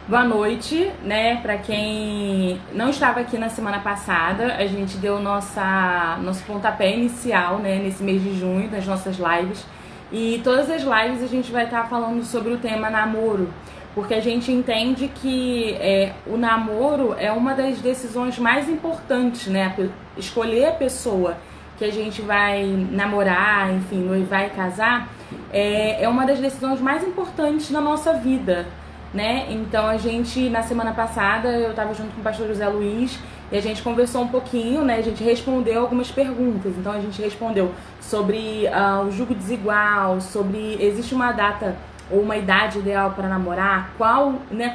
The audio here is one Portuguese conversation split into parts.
Boa noite, né? Para quem não estava aqui na semana passada, a gente deu nosso pontapé inicial, né, nesse mês de junho, das nossas lives. E todas as lives a gente vai estar falando sobre o tema namoro, porque a gente entende que o namoro é uma das decisões mais importantes, né? Escolher a pessoa que a gente vai namorar, enfim, noivar e casar, é uma das decisões mais importantes na nossa vida, né? Então a gente, na semana passada, eu estava junto com o pastor José Luiz e a gente conversou um pouquinho, né? A gente respondeu algumas perguntas. Então a gente respondeu sobre o julgo desigual, sobre existe uma data ou uma idade ideal para namorar,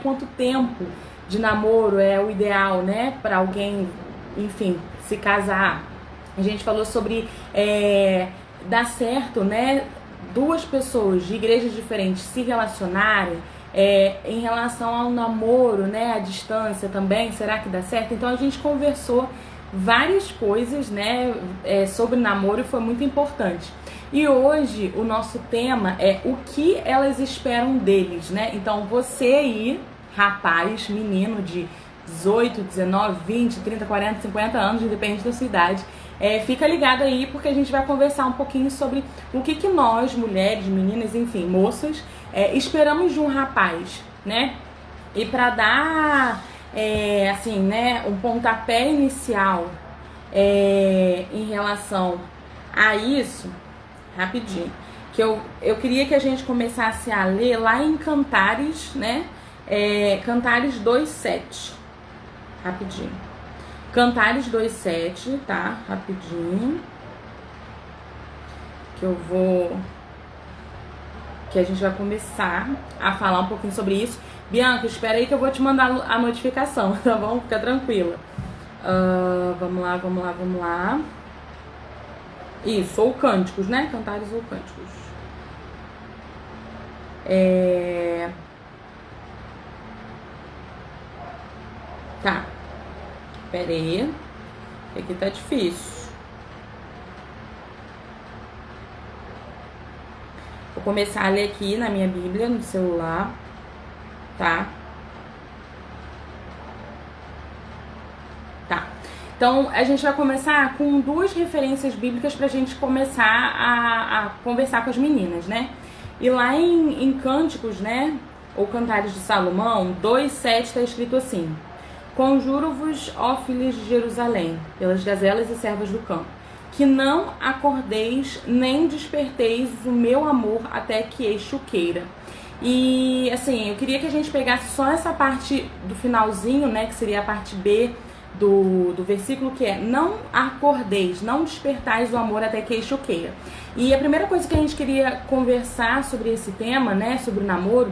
quanto tempo de namoro é o ideal, né, para alguém, enfim, se casar. A gente falou sobre dar certo, né, duas pessoas de igrejas diferentes se relacionarem. Em relação ao namoro, né, à distância também, será que dá certo? Então a gente conversou várias coisas, né, sobre namoro e foi muito importante. E hoje o nosso tema é o que elas esperam deles, né? Então você aí, rapaz, menino de 18, 19, 20, 30, 40, 50 anos, depende da sua idade, fica ligado aí porque a gente vai conversar um pouquinho sobre o que nós, mulheres, meninas, enfim, moças, esperamos de um rapaz, né? E para dar, assim, né, um pontapé inicial em relação a isso, rapidinho, que eu queria que a gente começasse a ler lá em Cantares, né? Cantares 2:7, rapidinho. Cantares 2:7, tá? Rapidinho. Que a gente vai começar a falar um pouquinho sobre isso. Bianca, espera aí que eu vou te mandar a notificação, tá bom? Fica tranquila. Vamos lá. Isso, ou cânticos, né? Cantares ou cânticos. Tá. Pera aí. Aqui tá difícil. Vou começar a ler aqui na minha Bíblia, no celular, tá? Tá. Então, a gente vai começar com duas referências bíblicas pra gente começar a conversar com as meninas, né? E lá em Cânticos, né, ou Cantares de Salomão, 2:7 tá escrito assim: Conjuro-vos, ó filhos de Jerusalém, pelas gazelas e servas do campo, que não acordeis nem desperteis o meu amor até que este o queira. E assim, eu queria que a gente pegasse só essa parte do finalzinho, né, que seria a parte B do versículo, que é: não acordeis, não despertais o amor até que este o queira. E a primeira coisa que a gente queria conversar sobre esse tema, né, sobre o namoro,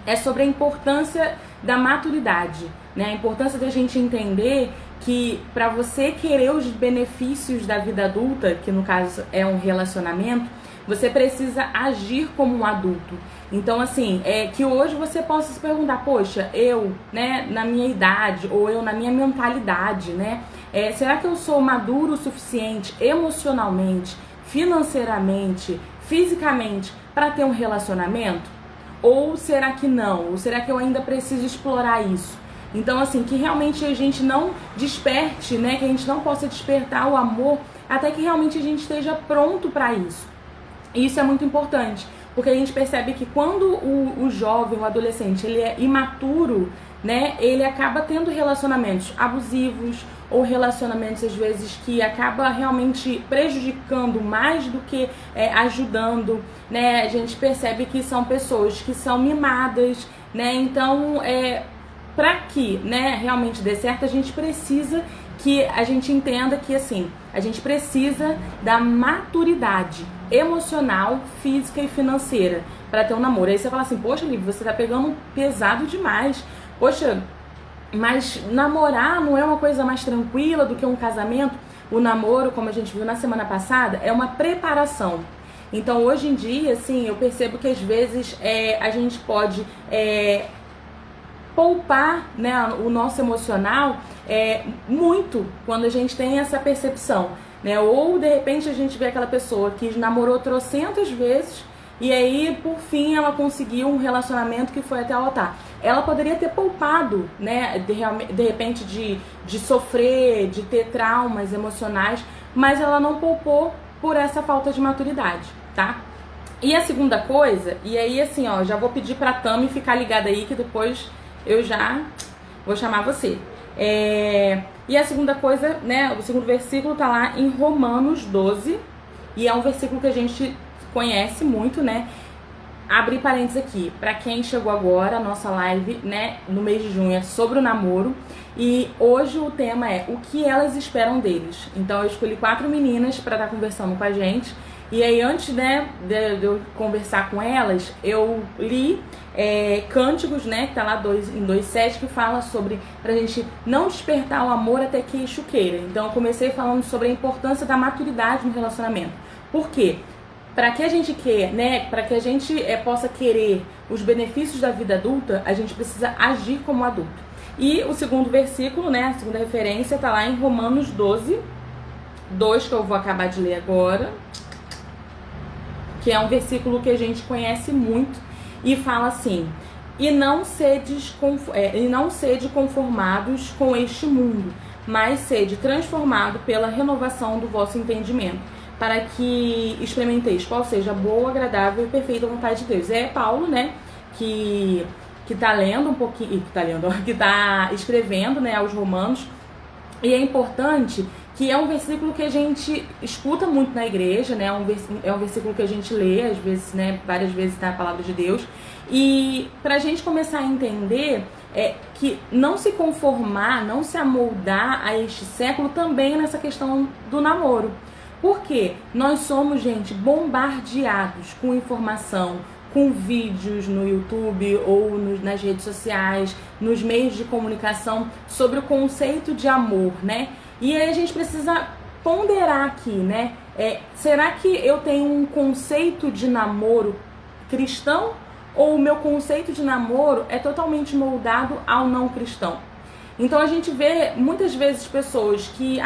é sobre a importância da maturidade, né? A importância da gente entender que para você querer os benefícios da vida adulta, que no caso é um relacionamento, você precisa agir como um adulto. Então, assim, que hoje você possa se perguntar: poxa, eu, né, na minha idade, ou eu na minha mentalidade, né, será que eu sou maduro o suficiente emocionalmente, financeiramente, fisicamente para ter um relacionamento? Ou será que não? Ou será que eu ainda preciso explorar isso? Então, assim, que realmente a gente não desperte, né? Que a gente não possa despertar o amor até que realmente a gente esteja pronto para isso. E isso é muito importante, porque a gente percebe que quando o jovem, o adolescente, ele é imaturo, né? Ele acaba tendo relacionamentos abusivos ou relacionamentos, às vezes, que acaba realmente prejudicando mais do que ajudando, né? A gente percebe que são pessoas que são mimadas, né? Então, para que, né, realmente dê certo, a gente precisa que a gente entenda que, assim, a gente precisa da maturidade emocional, física e financeira para ter um namoro. Aí você fala assim: poxa, Lívia, você tá pegando pesado demais. Poxa, mas namorar não é uma coisa mais tranquila do que um casamento? O namoro, como a gente viu na semana passada, é uma preparação. Então, hoje em dia, assim, eu percebo que às vezes a gente pode poupar, né, o nosso emocional muito quando a gente tem essa percepção, né? Ou de repente a gente vê aquela pessoa que namorou trocentas vezes e aí por fim ela conseguiu um relacionamento que foi até o altar. ela poderia ter poupado, né, de repente de sofrer, de ter traumas emocionais, mas ela não poupou por essa falta de maturidade, tá? E a segunda coisa, e aí assim, ó, já vou pedir pra Tami ficar ligada aí, que depois eu já vou chamar você. E a segunda coisa, né, o segundo versículo tá lá em Romanos 12, e é um versículo que a gente conhece muito, né? Abrir parênteses aqui, para quem chegou agora, a nossa live, né, no mês de junho é sobre o namoro, e hoje o tema é o que elas esperam deles. Então eu escolhi 4 meninas para estar conversando com a gente, e aí antes, né, de eu conversar com elas, eu li Cânticos, né, que tá lá em 2:7, que fala sobre pra gente não despertar o amor até que queixo queira. Então eu comecei falando sobre a importância da maturidade no relacionamento. Por quê? Para que a gente quer, né, para que a gente possa querer os benefícios da vida adulta, a gente precisa agir como adulto. E o segundo versículo, né, a segunda referência, tá lá em Romanos 12, 2, que eu vou acabar de ler agora, que é um versículo que a gente conhece muito e fala assim: e não sede conformados com este mundo, mas sede transformado pela renovação do vosso entendimento, para que experimenteis qual seja a boa, agradável e perfeita vontade de Deus. É Paulo, né, que tá lendo um pouquinho, que tá escrevendo, né, aos Romanos, e é importante que é um versículo que a gente escuta muito na igreja, né, é um versículo que a gente lê, às vezes, né, várias vezes na palavra de Deus, e pra gente começar a entender que não se conformar, não se amoldar a este século também nessa questão do namoro. Porque nós somos, gente, bombardeados com informação, com vídeos no YouTube ou nas redes sociais, nos meios de comunicação, sobre o conceito de amor, né? E aí a gente precisa ponderar aqui, né? Será que eu tenho um conceito de namoro cristão ou o meu conceito de namoro é totalmente moldado ao não cristão? Então a gente vê muitas vezes pessoas que,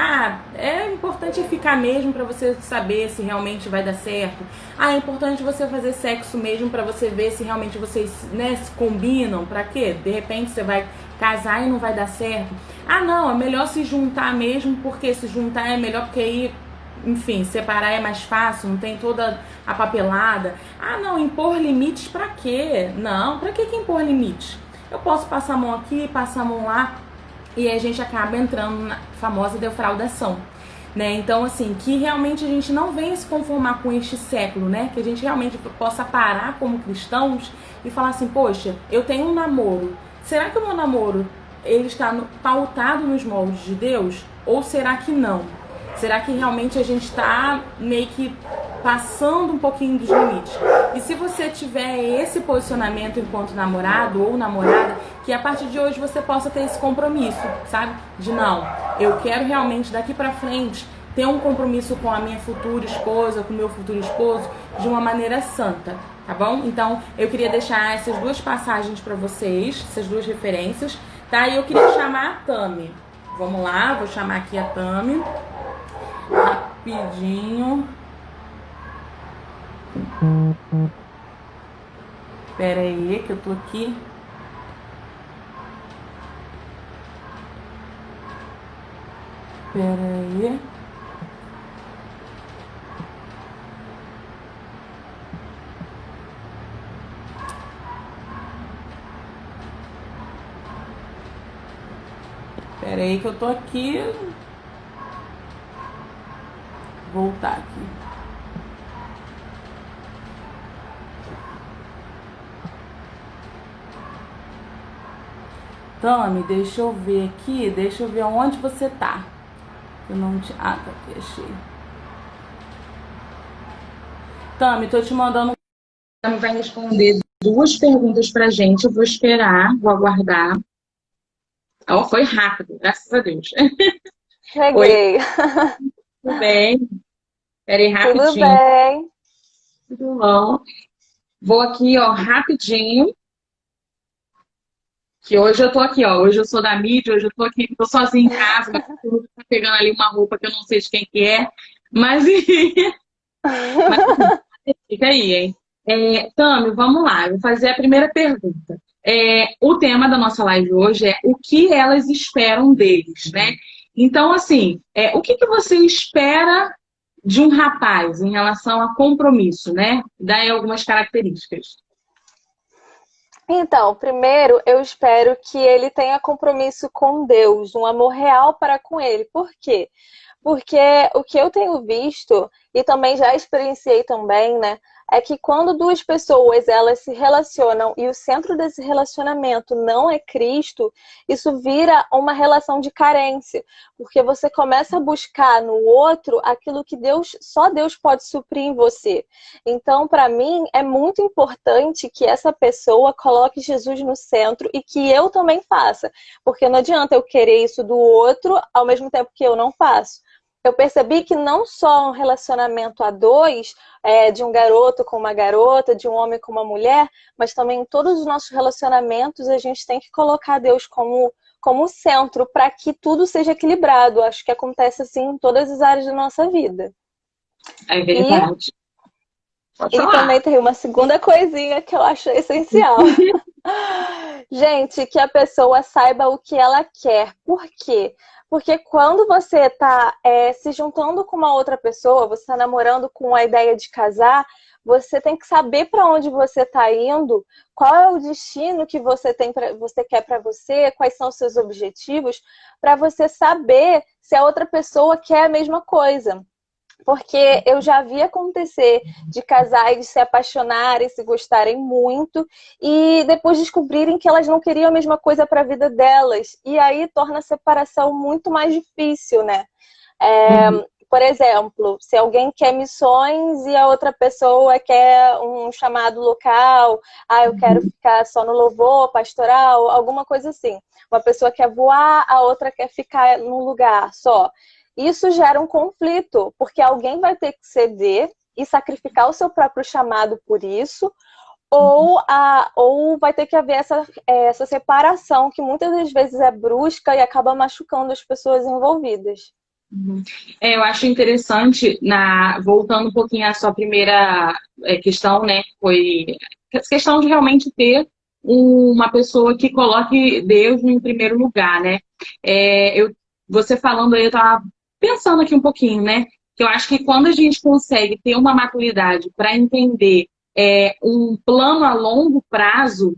é importante ficar mesmo para você saber se realmente vai dar certo. É importante você fazer sexo mesmo para você ver se realmente vocês, né, se combinam. Para quê? De repente você vai casar e não vai dar certo. Não, é melhor se juntar mesmo, porque se juntar é melhor, porque aí, enfim, separar é mais fácil, não tem toda a papelada. Não, impor limites pra quê? Não, pra que impor limites? Eu posso passar a mão aqui, passar a mão lá, e aí a gente acaba entrando na famosa defraudação, né? Então, assim, que realmente a gente não venha se conformar com este século, né? Que a gente realmente possa parar como cristãos e falar assim: poxa, eu tenho um namoro. Será que o meu namoro, ele está pautado nos moldes de Deus? Ou será que não? Será que realmente a gente está meio que passando um pouquinho dos limites? E se você tiver esse posicionamento enquanto namorado ou namorada, que a partir de hoje você possa ter esse compromisso, sabe? De não, eu quero realmente daqui pra frente ter um compromisso com a minha futura esposa, com o meu futuro esposo, de uma maneira santa, tá bom? Então, eu queria deixar essas duas passagens pra vocês, essas duas referências, tá? E eu queria chamar a Tami. Vamos lá, vou chamar aqui a Tami. Rapidinho. Espera aí que eu tô aqui. Espera aí. Espera aí que eu tô aqui. Voltar aqui. Tami, deixa eu ver aqui, deixa eu ver onde você tá. Eu não te... tá aqui, achei. Tami, tô te mandando. Tami vai responder duas perguntas pra gente. Eu vou esperar, vou aguardar. Foi rápido, graças a Deus. Cheguei. Oi, tudo bem? Peraí, Tudo rapidinho. bem? Tudo bom? Vou aqui, ó, rapidinho. Que hoje eu tô aqui, ó. Hoje eu sou da mídia, hoje eu tô aqui, tô sozinha em casa, mas tô pegando ali uma roupa que eu não sei de quem que é. Mas, mas fica aí, hein? Tami, vamos lá. Eu vou fazer a primeira pergunta. o tema da nossa live hoje é o que elas esperam deles, né? Então, assim, o que que você espera de um rapaz em relação a compromisso, né? Dá aí algumas características. Então, primeiro, eu espero que ele tenha compromisso com Deus, um amor real para com ele. Por quê? Porque o que eu tenho visto, e também já experienciei também, né, é que quando duas pessoas elas se relacionam e o centro desse relacionamento não é Cristo, isso vira uma relação de carência, porque você começa a buscar no outro aquilo que Deus, só Deus pode suprir em você. Então, para mim, é muito importante que essa pessoa coloque Jesus no centro e que eu também faça, porque não adianta eu querer isso do outro ao mesmo tempo que eu não faço. Eu percebi que não só um relacionamento a dois, de um garoto com uma garota, de um homem com uma mulher, mas também em todos os nossos relacionamentos a gente tem que colocar Deus como centro para que tudo seja equilibrado. Acho que acontece assim em todas as áreas da nossa vida. É E, verdade. Pode e também falar. tem uma segunda coisinha que eu acho essencial. Gente, que a pessoa saiba o que ela quer. Por quê? Porque quando você está se juntando com uma outra pessoa, você está namorando com a ideia de casar, você tem que saber para onde você está indo, qual é o destino que você quer para você, quais são os seus objetivos, para você saber se a outra pessoa quer a mesma coisa. Porque eu já vi acontecer de casais se apaixonarem, se gostarem muito e depois descobrirem que elas não queriam a mesma coisa para a vida delas. E aí torna a separação muito mais difícil, né? Uhum. Por exemplo, se alguém quer missões e a outra pessoa quer um chamado local, eu quero ficar só no louvor, pastoral, alguma coisa assim. Uma pessoa quer voar, a outra quer ficar num lugar só. Isso gera um conflito, porque alguém vai ter que ceder e sacrificar o seu próprio chamado por isso, ou vai ter que haver essa separação que muitas das vezes é brusca e acaba machucando as pessoas envolvidas. Uhum. Eu acho interessante, voltando um pouquinho à sua primeira questão, né? Foi essa questão de realmente ter uma pessoa que coloque Deus em primeiro lugar, né? Você falando aí, eu estava pensando aqui um pouquinho, né? Que eu acho que quando a gente consegue ter uma maturidade para entender um plano a longo prazo,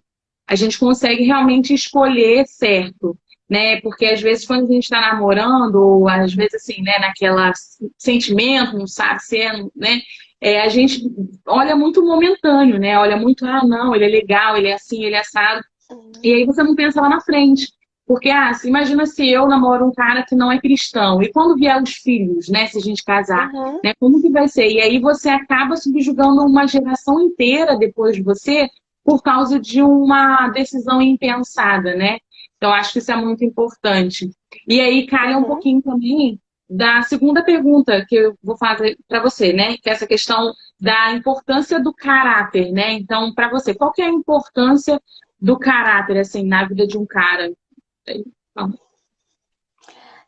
a gente consegue realmente escolher certo, né? Porque às vezes quando a gente está namorando, ou às vezes assim, né, naquela sentimento, não sabe se é, né? A gente olha muito momentâneo, né? Olha muito, não, ele é legal, ele é assim, ele é assado. E aí você não pensa lá na frente. Porque, imagina se eu namoro um cara que não é cristão, e quando vier os filhos, né, se a gente casar, Uhum, né, como que vai ser? E aí você acaba subjugando uma geração inteira depois de você por causa de uma decisão impensada, né? Então, acho que isso é muito importante. E aí, calha um uhum. pouquinho também da segunda pergunta que eu vou fazer para você, né? Que é essa questão da importância do caráter, né? Então, para você, qual que é a importância do caráter, assim, na vida de um cara? Então,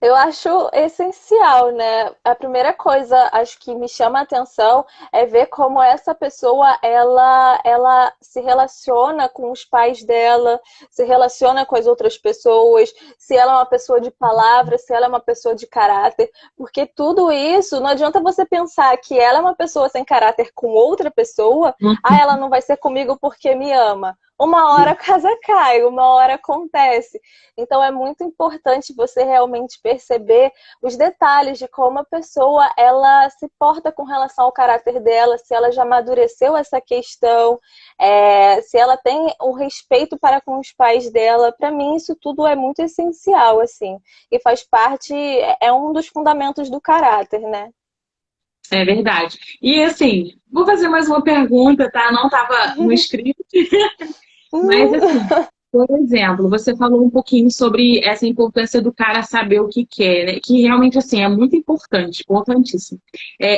Eu acho essencial, né? A primeira coisa, acho que me chama a atenção é ver como essa pessoa ela se relaciona com os pais dela, se relaciona com as outras pessoas, se ela é uma pessoa de palavra, se ela é uma pessoa de caráter, porque tudo isso não adianta você pensar que ela é uma pessoa sem caráter com outra pessoa, ela não vai ser comigo porque me ama. Uma hora a casa cai, uma hora acontece. Então é muito importante você realmente perceber os detalhes de como a pessoa ela se porta com relação ao caráter dela, se ela já amadureceu essa questão, se ela tem o respeito para com os pais dela. Para mim isso tudo é muito essencial, assim, e faz parte, é um dos fundamentos do caráter, né? é verdade. E assim, vou fazer mais uma pergunta, tá? Não estava no script, mas assim, por exemplo, você falou um pouquinho sobre essa importância do cara saber o que quer, né? Que realmente assim é muito importante, importantíssimo.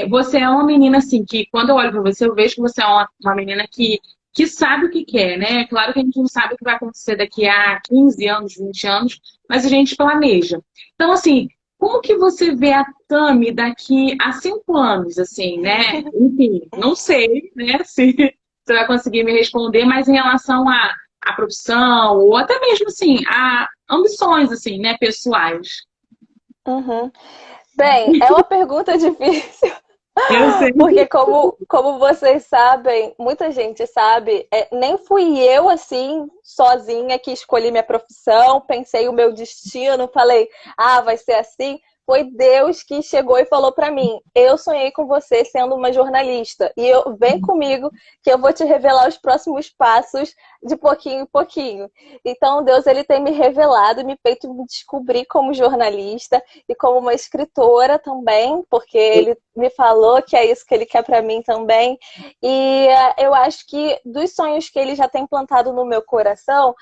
Você é uma menina assim que quando eu olho para você, eu vejo que você é uma menina que sabe o que quer, né? Claro que a gente não sabe o que vai acontecer daqui a 15 anos, 20 anos, mas a gente planeja. Então, assim, como que você vê a Tami daqui a 5 anos, assim, né? Enfim, não sei, né, se você vai conseguir me responder, mas em relação a a profissão, ou até mesmo, assim, a ambições, assim, né, pessoais? Uhum. Bem, é uma pergunta difícil, Eu sei. porque como vocês sabem, muita gente sabe, nem fui eu assim, sozinha, que escolhi minha profissão, pensei o meu destino, falei, ah, vai ser assim. Foi Deus que chegou e falou para mim: eu sonhei com você sendo uma jornalista e vem comigo que eu vou te revelar os próximos passos de pouquinho em pouquinho. Então Deus ele tem me revelado, me feito me descobrir como jornalista e como uma escritora também, porque ele me falou que é isso que ele quer para mim também. E eu acho que dos sonhos que ele já tem plantado no meu coração,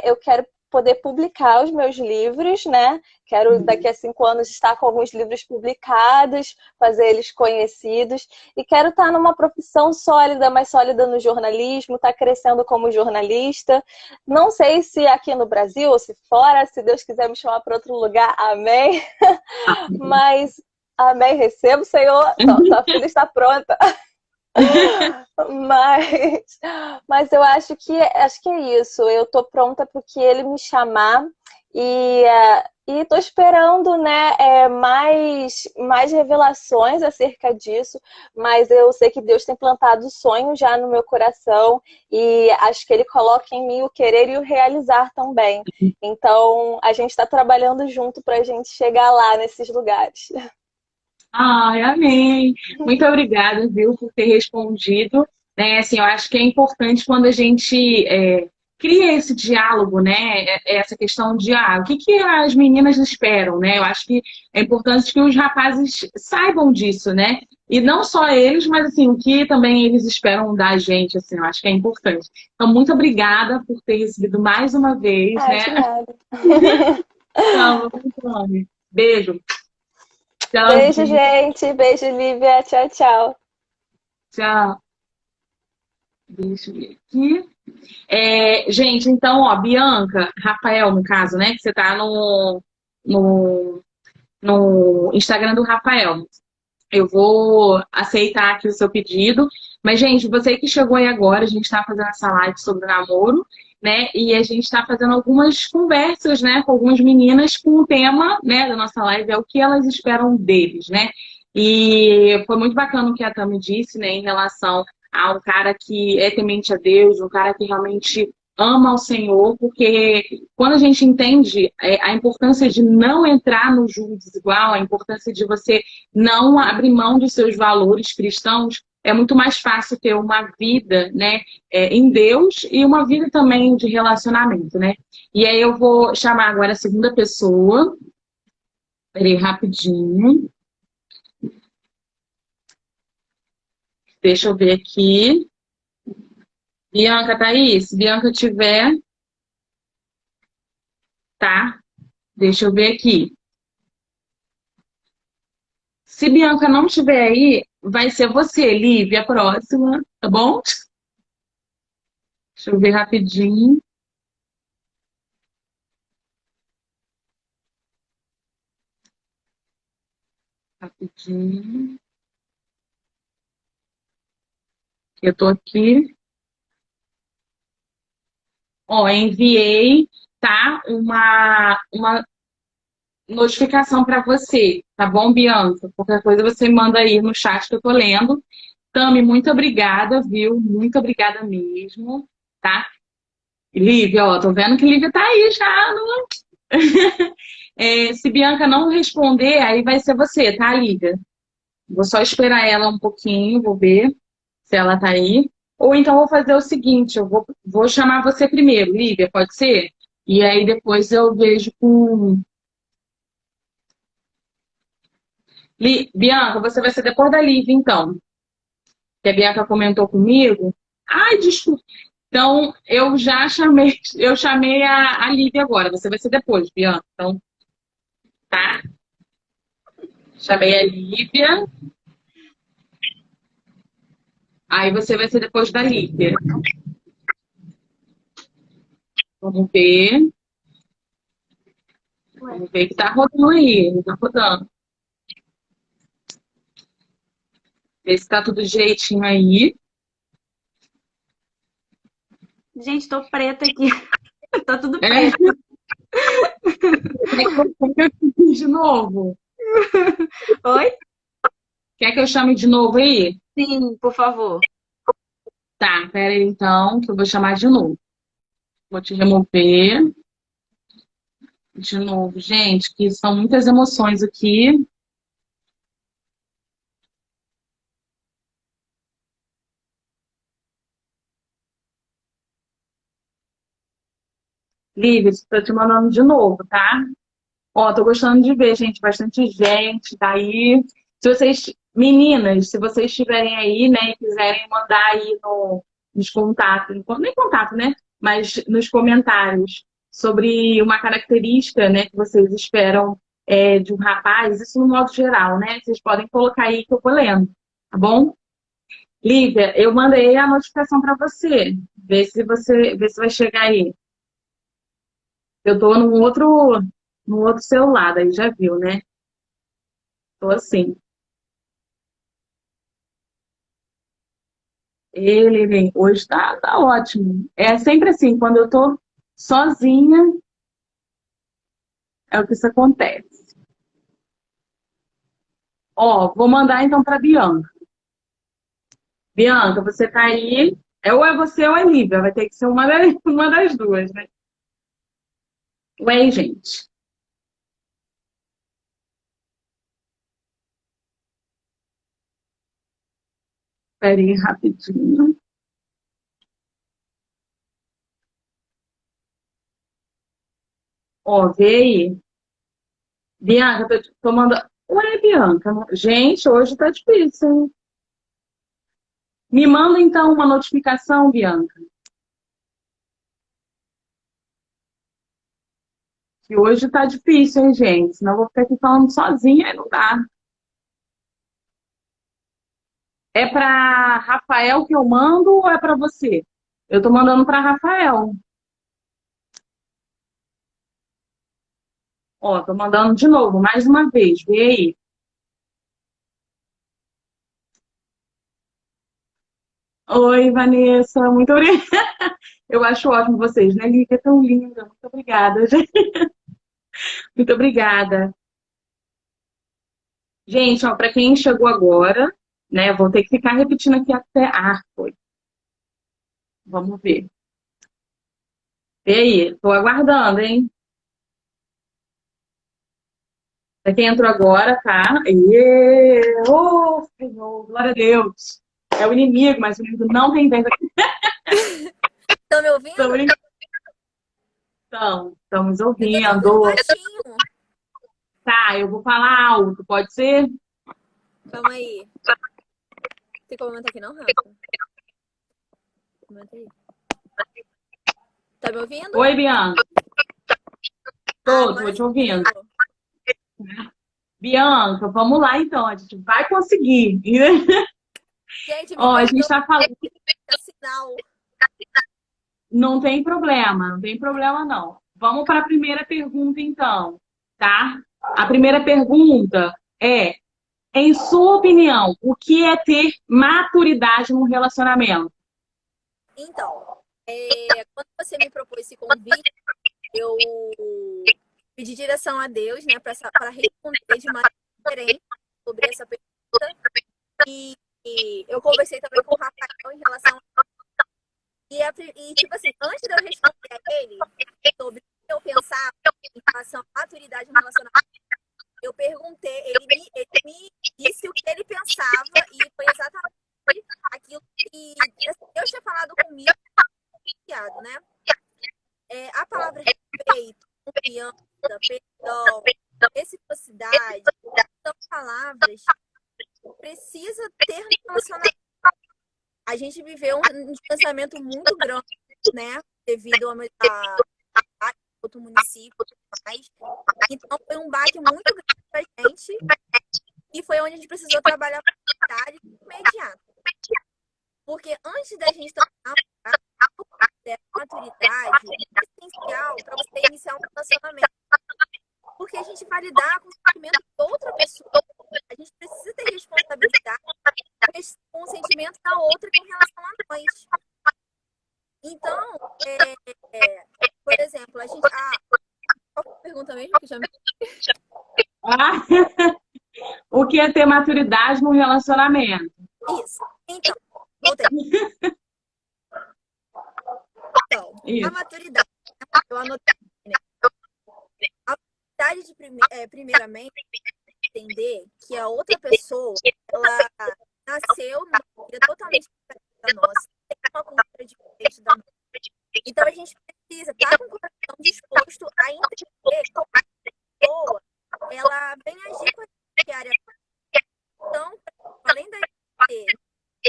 eu quero poder publicar os meus livros, né? Quero daqui a 5 anos estar com alguns livros publicados, fazer eles conhecidos e quero estar numa profissão sólida, mais sólida no jornalismo, estar crescendo como jornalista. Não sei se aqui no Brasil ou se fora, se Deus quiser me chamar para outro lugar, amém. Mas amém, recebo, Senhor. Tua filha está pronta. Mas, mas eu acho que é isso. Eu tô pronta porque ele me chamar e tô esperando, né, mais revelações acerca disso. Mas eu sei que Deus tem plantado sonhos já no meu coração e acho que Ele coloca em mim o querer e o realizar também. Então a gente está trabalhando junto para a gente chegar lá nesses lugares. Ai, amém. Muito obrigada, viu, por ter respondido. Né, assim, eu acho que é importante quando a gente cria esse diálogo, né? Essa questão de o que que as meninas esperam, né? Eu acho que é importante que os rapazes saibam disso, né? E não só eles, mas assim, o que também eles esperam da gente, assim, eu acho que é importante. Então, muito obrigada por ter recebido mais uma vez, Ah, né? de nada. Então, beijo. Beijo, Tchauzinho. gente. Beijo, Lívia. Tchau, tchau. Tchau. Deixa eu ver aqui. Gente, então, ó, Bianca, Rafael, no caso, né? Que você tá no, no Instagram do Rafael. Eu vou aceitar aqui o seu pedido. Mas, gente, você que chegou aí agora, a gente está fazendo essa live sobre namoro, né? E a gente está fazendo algumas conversas, né, com algumas meninas com o tema, né, da nossa live, é o que elas esperam deles, né? E foi muito bacana o que a Tami disse, né, em relação a um cara que é temente a Deus, um cara que realmente ama o Senhor, porque quando a gente entende a importância de não entrar no julgo desigual, a importância de você não abrir mão dos seus valores cristãos, é muito mais fácil ter uma vida, né, em Deus e uma vida também de relacionamento, né? E aí eu vou chamar agora a segunda pessoa. Peraí, rapidinho. Deixa eu ver aqui. Bianca, tá aí? Se Bianca tiver, tá? Deixa eu ver aqui. Se Bianca não estiver aí, vai ser você, Lívia, a próxima, tá bom? Deixa eu ver rapidinho. Rapidinho. Eu tô aqui. Ó, enviei, tá? Uma notificação para você, tá bom, Bianca? Qualquer coisa você manda aí no chat que eu tô lendo. Tami, muito obrigada, viu? Muito obrigada mesmo, tá? E Lívia, ó, tô vendo que Lívia tá aí já. Se Bianca não responder, aí vai ser você, tá, Lívia? Vou só esperar ela um pouquinho, vou ver se ela tá aí. Ou então vou fazer o seguinte, vou chamar você primeiro, Lívia, pode ser? E aí depois eu vejo com. Bianca, você vai ser depois da Lívia, então. Que a Bianca comentou comigo. Ai, desculpa. Então, eu chamei a Lívia agora. Você vai ser depois, Bianca. Então, tá? Chamei a Lívia. Aí você vai ser depois da Lívia. Vamos ver. Vamos ver que tá rodando aí. Tá rodando. Ver se tá tudo direitinho aí. Gente, tô preta aqui. Tá tudo É, preto. quer que eu te de novo? Oi? Quer que eu chame de novo aí? Sim, por favor. Tá, pera aí então, que eu vou chamar de novo. Vou te remover de novo. Gente, que são muitas emoções aqui. Lívia, estou te mandando de novo, tá? Ó, tô gostando de ver, gente, bastante gente, tá aí. Se vocês, meninas, se vocês estiverem aí, né, e quiserem mandar aí nos contatos, nem contato, né, mas nos comentários sobre uma característica, né, que vocês esperam de um rapaz, isso no modo geral, né, vocês podem colocar aí que eu vou lendo, tá bom? Lívia, eu mandei a notificação para você, vê se vai chegar aí. Eu tô num outro celular, aí já viu, né? Tô assim. Hoje tá ótimo. É sempre assim, quando eu tô sozinha, é o que isso acontece. Ó, vou mandar então para Bianca. Bianca, você tá aí? Ou é você ou é Lívia, vai ter que ser uma das duas, né? Ué, gente. Espera aí rapidinho. Ó, vê aí. Bianca, tô mandando. Ué, Bianca. Gente, hoje tá difícil, hein? Me manda então uma notificação, Bianca, que hoje tá difícil, hein, gente? Senão eu vou ficar aqui falando sozinha, aí não dá. É para Rafael que eu mando ou é para você? Eu tô mandando para Rafael. Ó, tô mandando de novo, mais uma vez. Vê aí. Oi, Vanessa, muito obrigada. Eu acho ótimo vocês, né, Lívia? É tão linda. Muito obrigada, gente. Muito obrigada. Gente, ó, para quem chegou agora, né, vou ter que ficar repetindo aqui até. Ah, foi. Vamos ver. Vê aí, tô aguardando, hein? Pra quem entrou agora, tá? Ô, Senhor, glória a Deus. É o inimigo, mas o inimigo não tem vez aqui. Estão me ouvindo? Então, estamos Eu tô te ouvindo ouvindo. baixinho. Tá, eu vou falar alto, pode ser? Calma aí. Tem como aumentar aqui não, Rafa? Aumenta aí. Tá me ouvindo? Oi, Bianca. Tô Agora te sim. ouvindo. Bianca, vamos lá então, a gente vai conseguir. Gente, me Ó, a gente perdoa tá falando, o sinal. não tem problema, não tem problema não. Vamos para a primeira pergunta então, tá? A primeira pergunta é, em sua opinião, o que é ter maturidade num relacionamento? Então, quando você me propôs esse convite, eu pedi direção a Deus, né, para responder de maneira diferente sobre essa pergunta. E eu conversei também com o Rafael em relação a... E, tipo assim, antes de eu responder a ele sobre o que eu pensava em relação à maturidade no relacionamento, eu perguntei, ele me disse o que ele pensava e foi exatamente aquilo que Deus tinha falado comigo, né? A palavra respeito, confiança, perdão, reciprocidade, são palavras que precisa ter no relacionamento. A gente viveu um distanciamento muito grande, né? Devido a outro município, mas então foi um baque muito grande pra gente e foi onde a gente precisou trabalhar com imediato. Porque antes da gente trabalhar maturidade é essencial para você iniciar um relacionamento. Porque a gente vai lidar com o sentimento de outra pessoa. A gente precisa ter responsabilidade com o sentimento da outra com relação a nós. Então, pergunta mesmo que já me... Ah, o que é ter maturidade no relacionamento? Isso. Então, voltei. Então, a Isso. maturidade, eu anotei, né? A maturidade primeiramente, entender que a outra pessoa, ela nasceu numa vida totalmente diferente da nossa, tem uma cultura diferente da nossa. Então a gente precisa estar com o coração disposto a entender como a pessoa, ela vem agir com a gente diariamente. Então, além da gente ter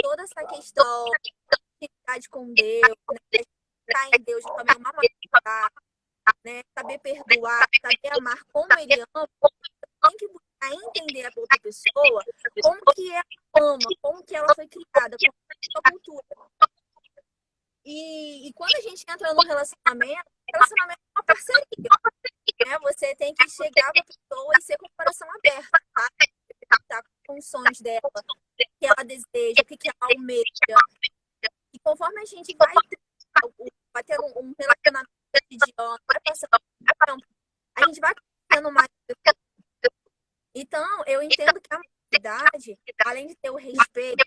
toda essa questão de intimidade com Deus, né? Estar em Deus também uma maturidade, né? Saber perdoar, saber amar como Ele ama, tem que buscar entender a outra pessoa, como que ela ama, como que ela foi criada, como que é a sua cultura. E quando a gente entra no relacionamento é uma parceria, né? Você tem que chegar para a pessoa e ser com o coração aberto, tá? Tá com os sonhos dela, o que ela deseja, o que ela almeja. E conforme a gente vai tendo um relacionamento cotidiano, vai passando tempo, a gente vai conhecendo mais pessoas. Então, eu entendo que a maturidade, além de ter o respeito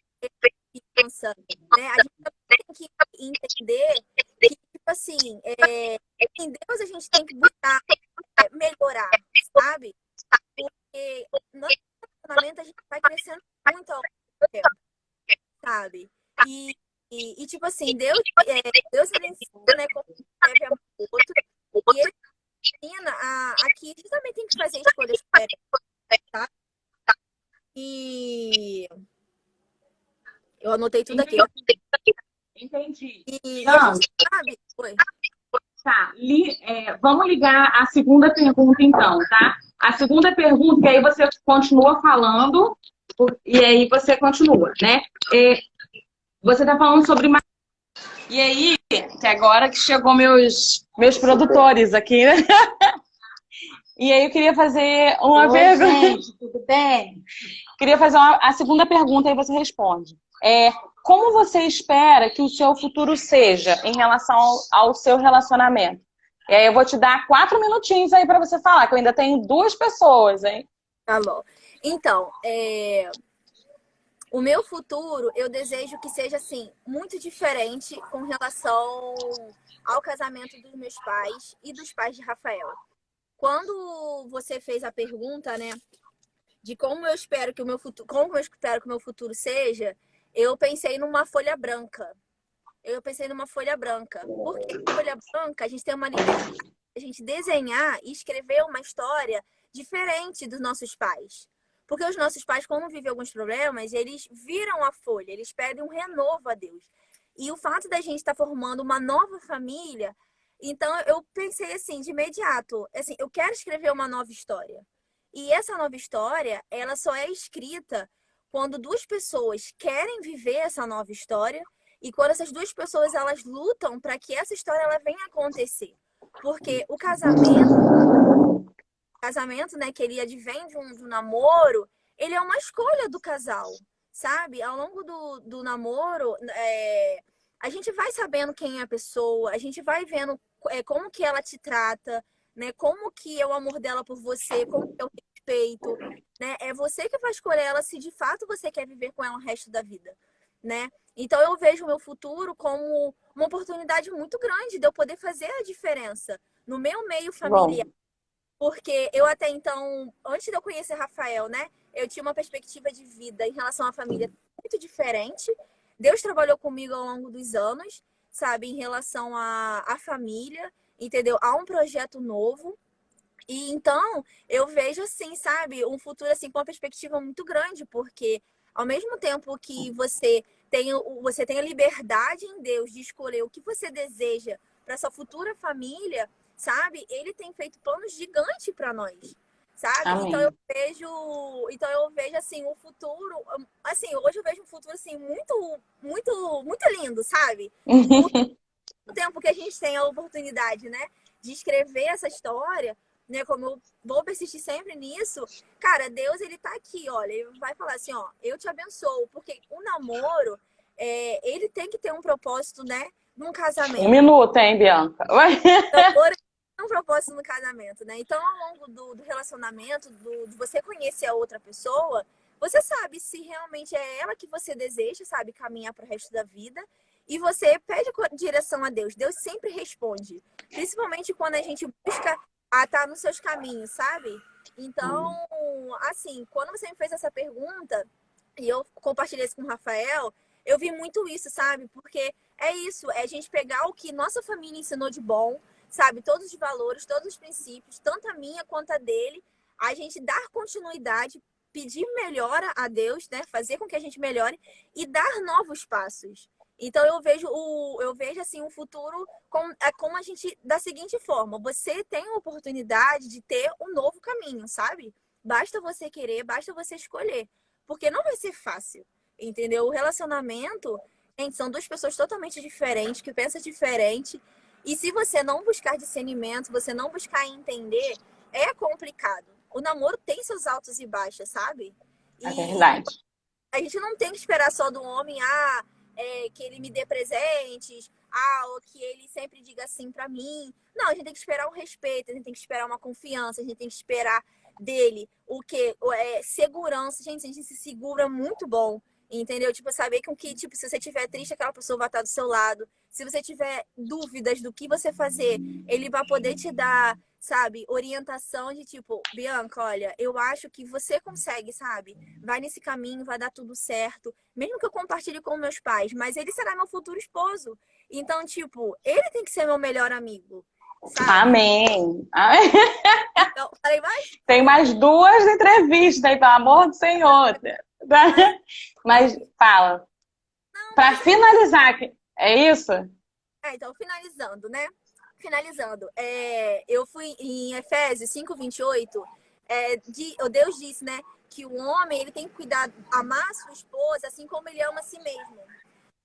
e confiança, né, a gente tem que entender que, tipo assim, em Deus a gente tem que buscar melhorar, sabe? Porque no relacionamento a gente vai crescendo muito ao longo do tempo, sabe? E tipo assim, Deus ele ensina, né, como deve amar o outro, e ele ensina que a gente também tem que fazer escolhas corretas, tá? E eu anotei tudo aqui. Entendi. E a gente sabe... Oi. Tá, vamos ligar a segunda pergunta então, tá? A segunda pergunta, que aí você continua falando, e aí você continua, né? Você tá falando sobre... E aí, que agora que chegou meus produtores aqui, né? E aí eu queria fazer uma pergunta. Gente, tudo bem? Queria fazer a segunda pergunta, aí você responde. Como você espera que o seu futuro seja em relação ao seu relacionamento? E aí eu vou te dar 4 minutinhos aí para você falar, que eu ainda tenho 2 pessoas, hein? Tá bom. Então, o meu futuro, eu desejo que seja, assim, muito diferente com relação ao casamento dos meus pais e dos pais de Rafael. Quando você fez a pergunta, né, de como eu espero que o meu futuro seja, eu pensei numa folha branca. Porque a folha branca, a gente tem uma liberdade de a gente desenhar e escrever uma história diferente dos nossos pais. Porque os nossos pais, quando vivem alguns problemas, eles viram a folha, eles pedem um renovo a Deus. E o fato da gente estar formando uma nova família, então eu pensei assim, de imediato, assim, eu quero escrever uma nova história. E essa nova história, ela só é escrita quando 2 pessoas querem viver essa nova história e quando essas 2 pessoas, elas lutam para que essa história ela venha a acontecer. Porque o casamento, né, que ele advém de um namoro, ele é uma escolha do casal, sabe? Ao longo do namoro, a gente vai sabendo quem é a pessoa, a gente vai vendo como que ela te trata, né? Como que é o amor dela por você, como que é o respeito, né? É você que vai escolher ela se de fato você quer viver com ela o resto da vida, né? Então eu vejo o meu futuro como uma oportunidade muito grande de eu poder fazer a diferença no meu meio familiar. Bom. Porque eu até então, antes de eu conhecer Rafael, né? Eu tinha uma perspectiva de vida em relação à família muito diferente. Deus trabalhou comigo ao longo dos anos, sabe? Em relação à família, entendeu? Há um projeto novo. E então, eu vejo assim, sabe? Um futuro assim com uma perspectiva muito grande. Porque ao mesmo tempo que você tem a liberdade em Deus de escolher o que você deseja para sua futura família, sabe? Ele tem feito planos gigantes para nós, sabe? Amém. Então eu vejo assim o futuro, assim, hoje eu vejo um futuro assim muito, muito, muito lindo, sabe? O tempo que a gente tem a oportunidade, né, de escrever essa história, né, como eu vou persistir sempre nisso, cara, Deus, ele tá aqui, olha, ele vai falar assim, ó, eu te abençoo, porque o namoro, ele tem que ter um propósito, né, num casamento. 1 minuto, hein, Bianca? Namoro é um propósito no casamento, né? Então, ao longo do relacionamento, de você conhecer a outra pessoa, você sabe se realmente é ela que você deseja, sabe, caminhar para o resto da vida. E você pede direção a Deus. Deus sempre responde. Principalmente quando a gente busca estar nos seus caminhos, sabe? Então, assim, quando você me fez essa pergunta, e eu compartilhei isso com o Rafael, eu vi muito isso, sabe? Porque é isso, é a gente pegar o que nossa família ensinou de bom, sabe? Todos os valores, todos os princípios, tanto a minha quanto a dele, a gente dar continuidade, pedir melhora a Deus, né? Fazer com que a gente melhore e dar novos passos. Então eu vejo assim um futuro como a gente da seguinte forma: você tem a oportunidade de ter um novo caminho, sabe? Basta você querer, basta você escolher, porque não vai ser fácil, entendeu? O relacionamento, gente, são duas pessoas totalmente diferentes, que pensam diferente, e se você não buscar discernimento, você não buscar entender, é complicado. O namoro tem seus altos e baixos, sabe? É verdade. A gente não tem que esperar só do homem, que ele me dê presentes, ou que ele sempre diga sim pra mim. Não, a gente tem que esperar um respeito, a gente tem que esperar uma confiança, a gente tem que esperar dele o quê? Segurança. Gente, a gente se segura muito bom, entendeu? Tipo, saber que tipo, se você estiver triste, aquela pessoa vai estar do seu lado. Se você tiver dúvidas do que você fazer, ele vai poder te dar, sabe, orientação de tipo, Bianca, olha, eu acho que você consegue, sabe? Vai nesse caminho, vai dar tudo certo. Mesmo que eu compartilhe com meus pais, mas ele será meu futuro esposo. Então, tipo, ele tem que ser meu melhor amigo, sabe? Amém. Amém. Então, falei mais? Tem mais 2 entrevistas aí, pelo amor do Senhor. Mas fala. Para finalizar, é isso? Então, finalizando, né? Finalizando, eu fui em Efésios 5:28, Deus disse, né, que o homem ele tem que cuidar, amar a sua esposa assim como ele ama a si mesmo.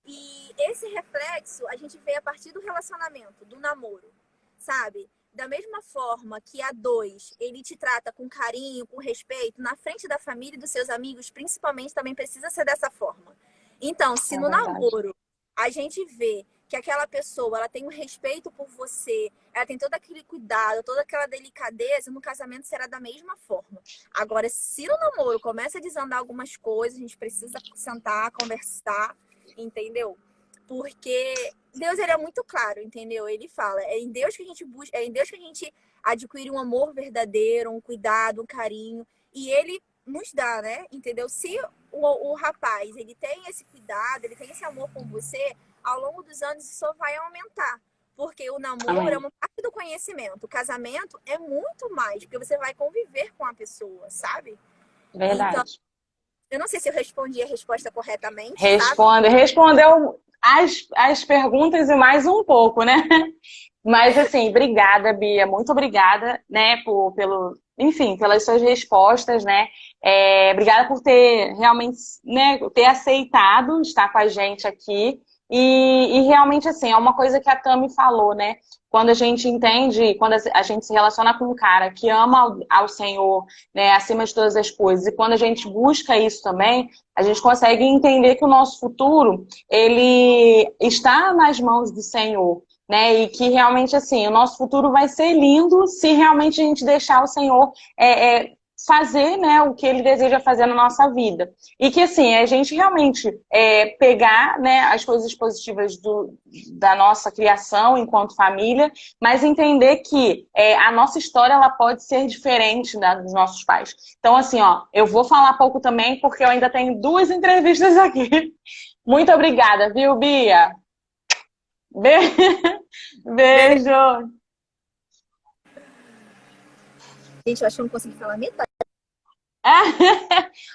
E esse reflexo a gente vê a partir do relacionamento, do namoro, sabe? Da mesma forma que a 2, ele te trata com carinho, com respeito, na frente da família e dos seus amigos, principalmente, também precisa ser dessa forma. Então, se no namoro a gente vê que aquela pessoa ela tem um respeito por você, ela tem todo aquele cuidado, toda aquela delicadeza, no casamento será da mesma forma. Agora, se no namoro começa a desandar algumas coisas, a gente precisa sentar, conversar, entendeu? Porque Deus ele é muito claro, entendeu? Ele fala, é em Deus que a gente busca, é em Deus que a gente adquire um amor verdadeiro, um cuidado, um carinho, e ele nos dá, né? Entendeu? Se o rapaz, ele tem esse cuidado, ele tem esse amor com você, ao longo dos anos isso só vai aumentar. Porque o namoro é uma parte do conhecimento. O casamento é muito mais, porque você vai conviver com a pessoa, sabe? Verdade. Então, eu não sei se eu respondi a resposta corretamente. Respondeu as perguntas e mais um pouco, né? Mas assim, obrigada, Bia. Muito obrigada, né, enfim, pelas suas respostas, né? Obrigada por ter realmente, né, ter aceitado estar com a gente aqui. E realmente, assim, é uma coisa que a Tami falou, né? Quando a gente entende, quando a gente se relaciona com um cara que ama ao Senhor, né, acima de todas as coisas, e quando a gente busca isso também, a gente consegue entender que o nosso futuro, ele está nas mãos do Senhor, né? E que realmente, assim, o nosso futuro vai ser lindo se realmente a gente deixar o Senhor fazer, né, o que ele deseja fazer na nossa vida. E que, assim, a gente realmente pegar, né, as coisas positivas da nossa criação enquanto família, mas entender que a nossa história ela pode ser diferente dos nossos pais. Então, assim, ó, eu vou falar pouco também, porque eu ainda tenho 2 entrevistas aqui. Muito obrigada, viu, Bia? Beijo! Gente, eu acho que eu não consegui falar metade.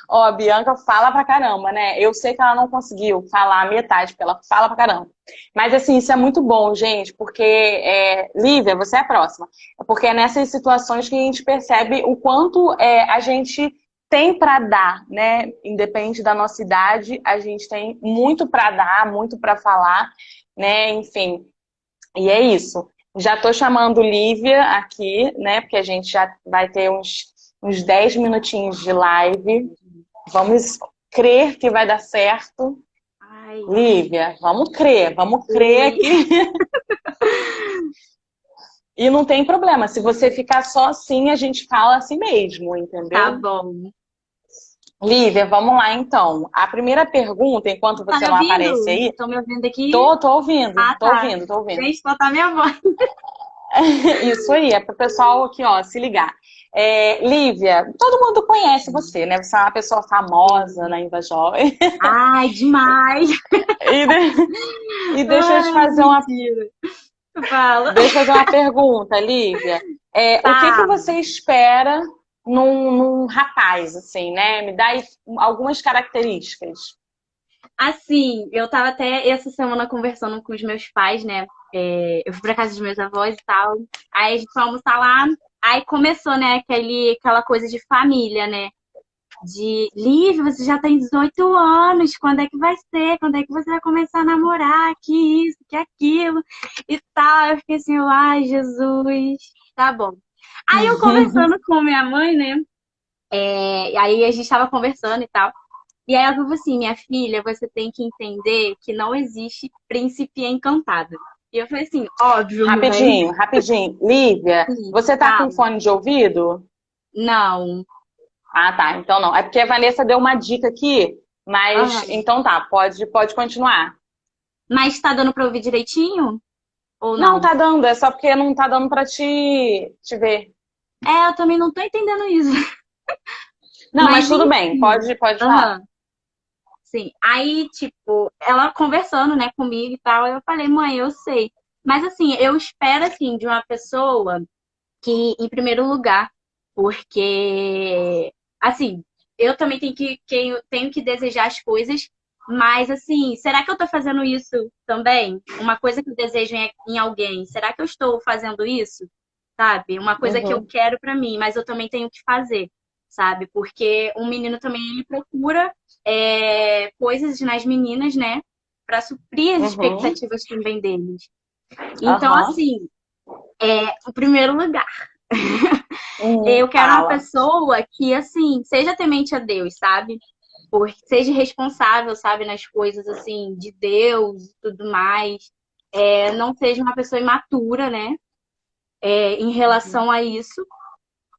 Ó, a Bianca fala pra caramba, né? Eu sei que ela não conseguiu falar a metade, porque ela fala pra caramba. Mas, assim, isso é muito bom, gente, porque, Lívia, você é a próxima. Porque é nessas situações que a gente percebe o quanto a gente tem pra dar, né? Independente da nossa idade, a gente tem muito pra dar, muito pra falar, né? Enfim, e é isso. Já tô chamando Lívia aqui, né? Porque a gente já vai ter uns 10 minutinhos de live. Vamos crer que vai dar certo. Ai. Lívia, vamos crer aqui. E não tem problema, se você ficar só assim, a gente fala assim mesmo, Tá entendeu? bom. Lívia, vamos lá então. A primeira pergunta, enquanto Tá me você não aparece ouvindo? aí, Estão me ouvindo aqui? tô ouvindo, Ah, tô tá. ouvindo, tô ouvindo. Gente, soltar minha voz. Isso aí, é pro pessoal aqui, ó, se ligar. Lívia, todo mundo conhece você, né? Você é uma pessoa famosa na Inva Jovem. Ai, demais. E, deixa eu te Ai, fazer mentira. Fala. deixa eu fazer uma pergunta, Lívia. O que que Tá. você espera num rapaz, assim, né? Me dá aí algumas características. Assim, eu tava até essa semana conversando com os meus pais, né? Eu fui pra casa dos meus avós e tal. Aí a gente foi almoçar lá. Aí começou, né, aquela coisa de família, né? De Lívia, você já tem 18 anos, quando é que vai ser? Quando é que você vai começar a namorar? Que isso, que aquilo e tal. Eu fiquei assim, ai, Jesus, tá bom. Aí eu conversando com minha mãe, né? E aí a gente tava conversando e tal. E aí ela falou assim, minha filha, você tem que entender que não existe príncipe encantado. E eu falei assim, óbvio, mãe. Rapidinho, rapidinho. Lívia, Sim, você tá com fala. fone de ouvido? Não. Ah, tá. Então não. É porque a Vanessa deu uma dica aqui, mas Aham. então tá, pode continuar. Mas tá dando pra ouvir direitinho? Ou Não, não? tá dando, é só porque não tá dando pra te ver. Eu também não tô entendendo isso. Não, mas Mas tudo bem, enfim. pode falar. Aham. Sim. Aí, tipo, ela conversando, né, comigo e tal, eu falei, mãe, eu sei. Mas assim, eu espero assim de uma pessoa que, em primeiro lugar, porque assim, eu também eu tenho que desejar as coisas, mas assim, será que eu tô fazendo isso também? Uma coisa que eu desejo em alguém, será que eu estou fazendo isso? Sabe? Uma coisa que eu Uhum, quero pra mim, mas eu também tenho que fazer, sabe? Porque um menino também ele procura coisas nas meninas, né? Pra suprir as uhum, expectativas também deles. Então, aham. assim, em primeiro lugar. Eu quero uma Fala. pessoa que, assim, seja temente a Deus, sabe? Seja responsável, sabe, nas coisas, assim, de Deus e tudo mais. Não seja uma pessoa imatura, né? Em relação a isso,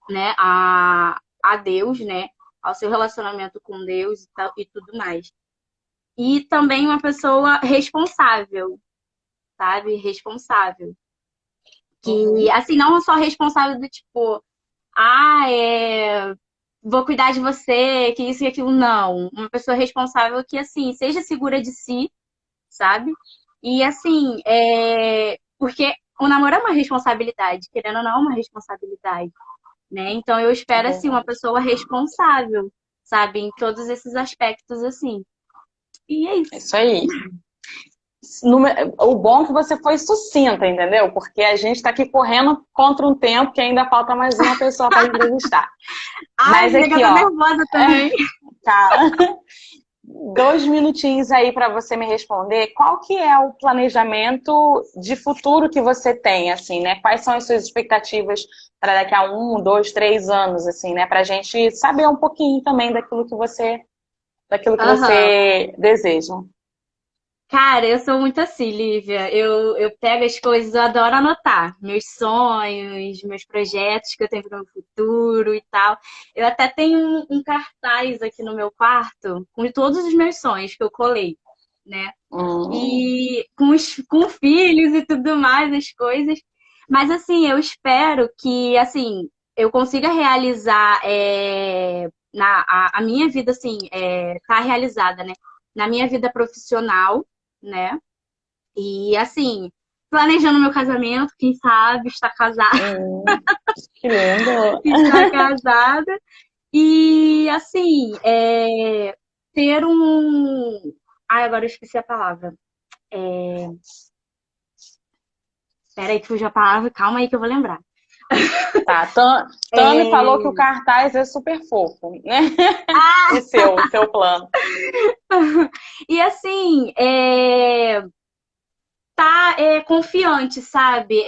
né? A Deus, né? Ao seu relacionamento com Deus e, tal, e tudo mais. E também uma pessoa responsável, sabe? Responsável. Que, Uhum. assim, não só responsável do tipo, ah, vou cuidar de você, que isso e aquilo. Não. Uma pessoa responsável que, assim, seja segura de si, sabe? E, assim, porque o namoro é uma responsabilidade, querendo ou não, é uma responsabilidade, né? Então, eu É espero, assim, uma verdade. pessoa responsável, sabe? Em todos esses aspectos, assim. E é É isso. isso aí. O bom é que você foi sucinta, entendeu? Porque a gente está aqui correndo contra um tempo que ainda falta mais uma pessoa para entrevistar. Ai, Mas amiga, aqui, tô ó, nervosa também. tá. 2 minutinhos aí para você me responder. Qual que é o planejamento de futuro que você tem, assim, né? Quais são as suas expectativas para daqui a 1, 2, 3 anos, assim, né? Para a gente saber um pouquinho também daquilo que Aham. você deseja. Cara, eu sou muito assim, Lívia. Eu pego as coisas, eu adoro anotar meus sonhos, meus projetos que eu tenho para o futuro e tal. Eu até tenho um cartaz aqui no meu quarto com todos os meus sonhos que eu colei, né? Hum, E com filhos e tudo mais, as coisas. Mas assim, eu espero que assim eu consiga realizar a minha vida assim, tá realizada, né? Na minha vida profissional, né? E assim, planejando meu casamento, quem sabe, estar casada, hum, que lindo. estar casada. E assim, ter um. Ai, agora eu esqueci a palavra. Peraí que fugiu a palavra, calma aí que eu vou lembrar. Tá, Tami falou que o É... cartaz é super fofo, né? O seu plano. E assim, tá confiante, sabe?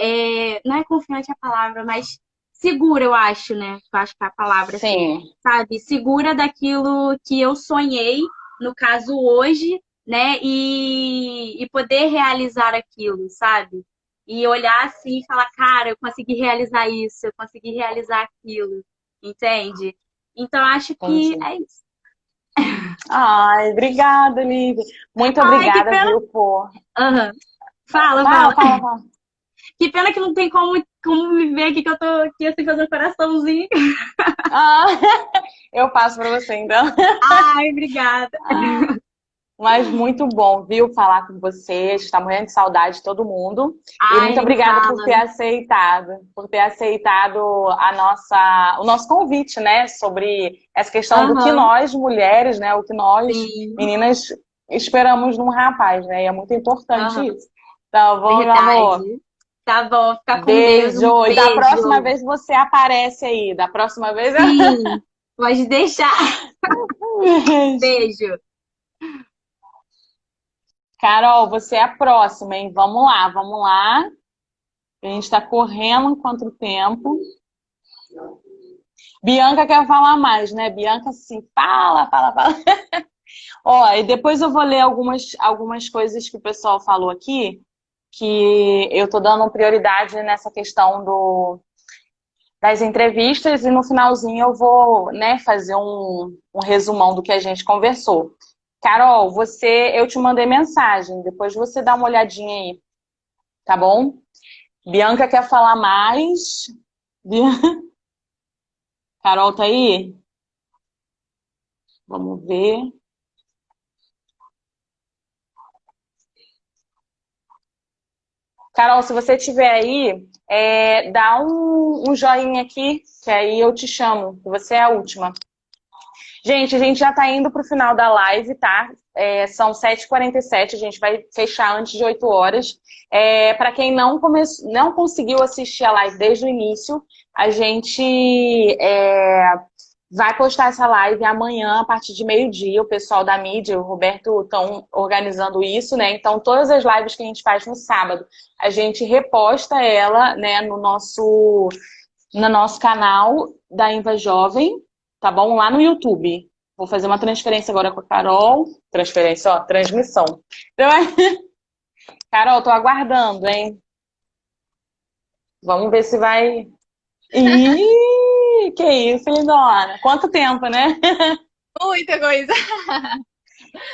Não é confiante a palavra, mas segura, eu acho, né? Eu acho que é a palavra, assim, Sim. sabe? Segura daquilo que eu sonhei, no caso hoje, né? E poder realizar aquilo, sabe? e olhar assim e falar, cara, eu consegui realizar isso, eu consegui realizar aquilo, entende? Então, acho que Entendi. é isso. Ai, obrigada, Lívia. Muito Ai, que obrigada, pena. viu, por... Aham. Fala, Fala, fala. fala, fala. Que pena que não tem como me ver aqui, que eu tô aqui assim fazendo coraçãozinho. Ah, eu passo para você, então. Ai, obrigada. Mas muito bom, viu, falar com você. Está morrendo de saudade de todo mundo. E Ai, muito nem obrigada fala. por ter aceitado o nosso convite, né, sobre essa questão do que Aham, nós, mulheres, né, o que nós, sim. meninas, esperamos num rapaz, né? E é muito importante Aham, isso. Tá bom, meu amor? verdade. Tá bom, fica com Deus. Um Beijo. E da próxima beijo. vez você aparece aí. Da próxima vez eu... Sim, pode deixar. Beijo. Beijo. Carol, você é a próxima, hein? Vamos lá, vamos lá. A gente está correndo contra o tempo. Bianca quer falar mais, né? Bianca, sim, fala, fala, fala. Ó, e depois eu vou ler algumas coisas que o pessoal falou aqui, que eu tô dando prioridade nessa questão das entrevistas e no finalzinho eu vou, né, fazer um resumão do que a gente conversou. Carol, eu te mandei mensagem, depois você dá uma olhadinha aí, tá bom? Bianca quer falar mais. Carol tá aí? Vamos ver. Carol, se você estiver aí, dá um joinha aqui, que aí eu te chamo, que você é a última. Gente, a gente já tá indo pro final da live, tá? São 7h47, a gente vai fechar antes de 8 horas. Para quem não conseguiu assistir a live desde o início, a gente vai postar essa live amanhã, a partir de meio-dia. O pessoal da mídia, o Roberto, estão organizando isso, né? Então, todas as lives que a gente faz no sábado, a gente reposta ela, né, no nosso canal da Inva Jovem, tá bom? Lá no YouTube. Vou fazer uma transferência agora com a Carol. Transferência, ó, transmissão. Então, Carol, tô aguardando, hein? Vamos ver se vai. Ih, que isso, lindona. Quanto tempo, né? Muita coisa.